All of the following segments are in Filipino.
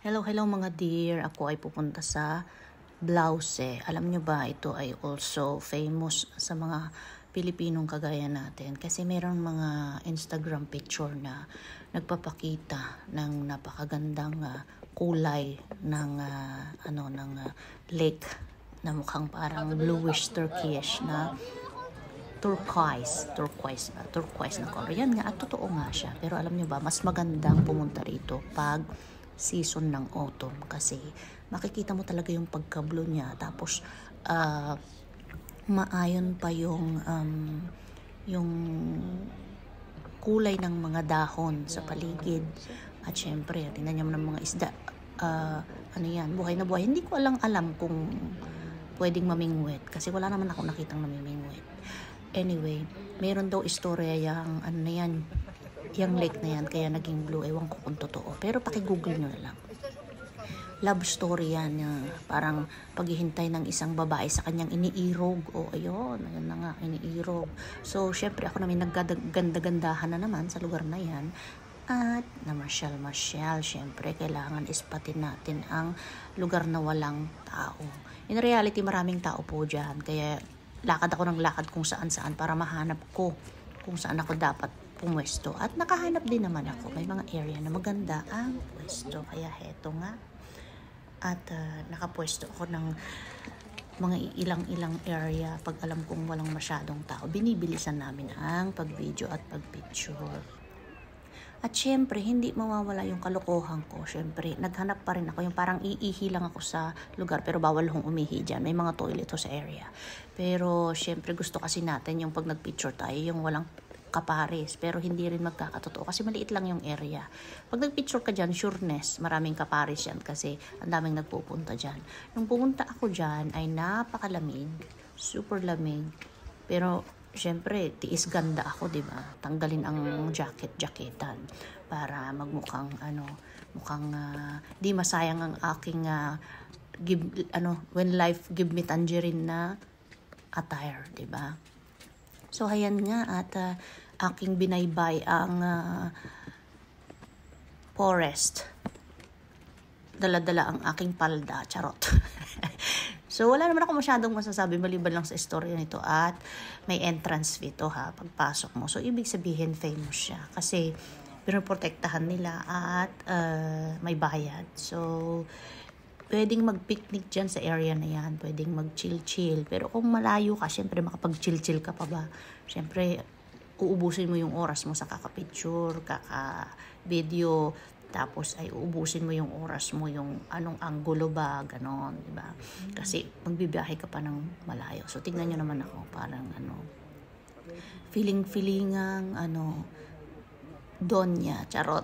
Hello mga dear. Ako ay pupunta sa Blause. Alam nyo ba, ito ay also famous sa mga Pilipinong kagaya natin. Kasi meron mga Instagram picture na nagpapakita ng napakagandang kulay ng lake na mukhang parang bluish turquoise na turquoise na color. Yan nga, at totoo nga siya. Pero alam nyo ba, mas magandang pumunta rito pag season ng autumn kasi makikita mo talaga yung pagka-blue niya, tapos maayon pa yung kulay ng mga dahon sa paligid. At syempre, tingnan niyo ng mga isda, buhay na buhay. Hindi ko alam kung pwedeng mamingwit kasi wala naman ako nakitang namimingwit. Anyway, meron daw istorya yung lake na yan, kaya naging blue. Ewan ko kung totoo, pero paki-google nyo na lang. Love story yan, parang paghihintay ng isang babae sa kanyang iniirog. Ayun na nga, iniirog. So syempre ako namin nagganda-gandahan na naman sa lugar na yan. At namasyal, syempre kailangan ispatin natin ang lugar na walang tao. In reality, maraming tao po dyan, kaya lakad ako ng lakad kung saan para mahanap ko kung saan ako dapat pumwesto. At nakahanap din naman ako. May mga area na maganda ang pwesto. Kaya heto nga. At nakapwesto ako ng mga ilang area pag alam kong walang masyadong tao. Binibilisan namin ang pag-video at pag-picture. At syempre, hindi mawawala yung kalokohan ko. Syempre, naghanap pa rin ako. Yung parang iihi lang ako sa lugar, pero bawal hong umihi dyan. May mga toilet sa area. Pero syempre, gusto kasi natin yung pag nagpicture tayo, yung walang kapares. Pero hindi rin magkakatotoo kasi maliit lang yung area. Pag nagpicture ka dyan, sureness, maraming kapares yan kasi ang daming nagpupunta dyan. Nung pumunta ako dyan, ay napakalamig. Super lamig. Pero syempre, tiis ganda ako, 'di ba? Tanggalin ang jacketan para magmukhang mukhang di masayang ang aking when life give me tangerine na attire, 'di ba? So ayan nga, at aking binaybay ang forest. Dala-dala ang aking palda, charot. So, wala naman ako masyadong masasabi maliban lang sa istorya nito. At may entrance fee to pagpasok mo. So, ibig sabihin famous siya. Kasi, pinoprotektahan nila at may bayad. So, pwedeng mag-picnic dyan sa area na yan. Pwedeng mag-chill-chill. Pero kung malayo ka, syempre makapag-chill-chill ka pa ba? Syempre, uubusin mo yung oras mo sa kaka-picture, kaka-video, tapos ay uubusin mo yung oras mo, yung anong anggulo ba, ganon, di ba? Kasi magbibiyahe ka pa ng malayo. So tingnan nyo naman ako, parang feeling-feelingang Donya, charot.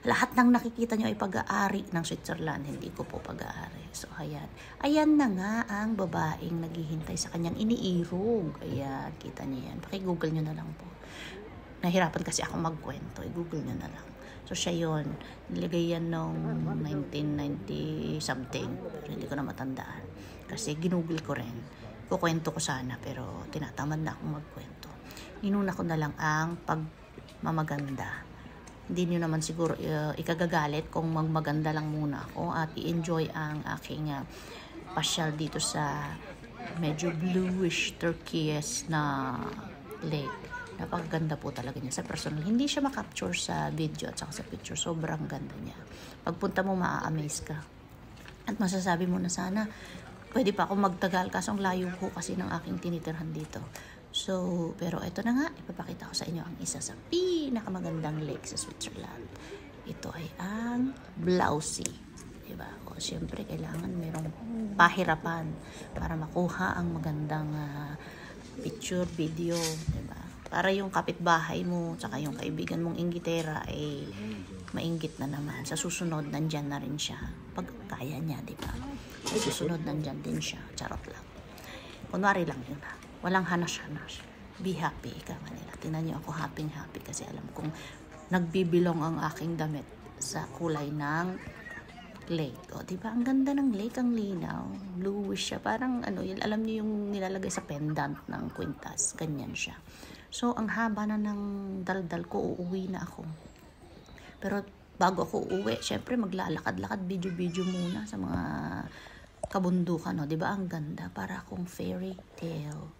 Lahat ng nakikita nyo ay pag-aari ng Switzerland, hindi ko po pag-aari. So ayan. Ayan na nga ang babaeng naghihintay sa kanyang iniirog. Ayan, kita nyo yan. Paki-google nyo na lang po. Nahirapan kasi ako magkwento, i-google nyo na lang. So siya yun, nilagay yan noong 1990 something, pero hindi ko na matandaan. Kasi ginugol ko rin. Kukwento ko sana, pero tinatamad na akong magkwento. Inuna ko na lang ang pagmamaganda. Hindi nyo naman siguro ikagagalit kung magmaganda lang muna ako at i-enjoy ang aking pasyal dito sa medyo bluish turquoise na lake. Napakaganda po talaga niya sa personal. Hindi siya makapture sa video at saka sa picture. Sobrang ganda niya. Pagpunta mo, maa-amaze ka. At masasabi mo na sana, pwede pa ako magtagal kaso ang layo ko kasi ng aking tinitirhan dito. So, pero ito na nga, ipapakita ko sa inyo ang isa sa pinakamagandang lake sa Switzerland. Ito ay ang Blause. Diba? O, syempre, kailangan merong pahirapan para makuha ang magandang picture, video, diba? Para yung kapitbahay mo, tsaka yung kaibigan mong inggitera, ay mainggit na naman. Sa susunod, nandyan na rin siya. Pag kaya niya, diba? Sa susunod, nandyan din siya. Charot lang. Kunwari lang yun Walang hanas-hanas. Be happy, ika nga nila. Tingnan niyo ako happy kasi alam kong nagbibilong ang aking damit sa kulay ng lake. O, diba? Ang ganda ng lake, ang linaw. Bluish siya. Parang, alam niyo yung nilalagay sa pendant ng kwintas. Ganyan siya. So, ang haba na ng daldal ko, uuwi na ako. Pero bago ako uuwi, syempre maglalakad-lakad, video-video muna sa mga kabundukan, no? 'Di ba? Ang ganda, para akong fairy tale.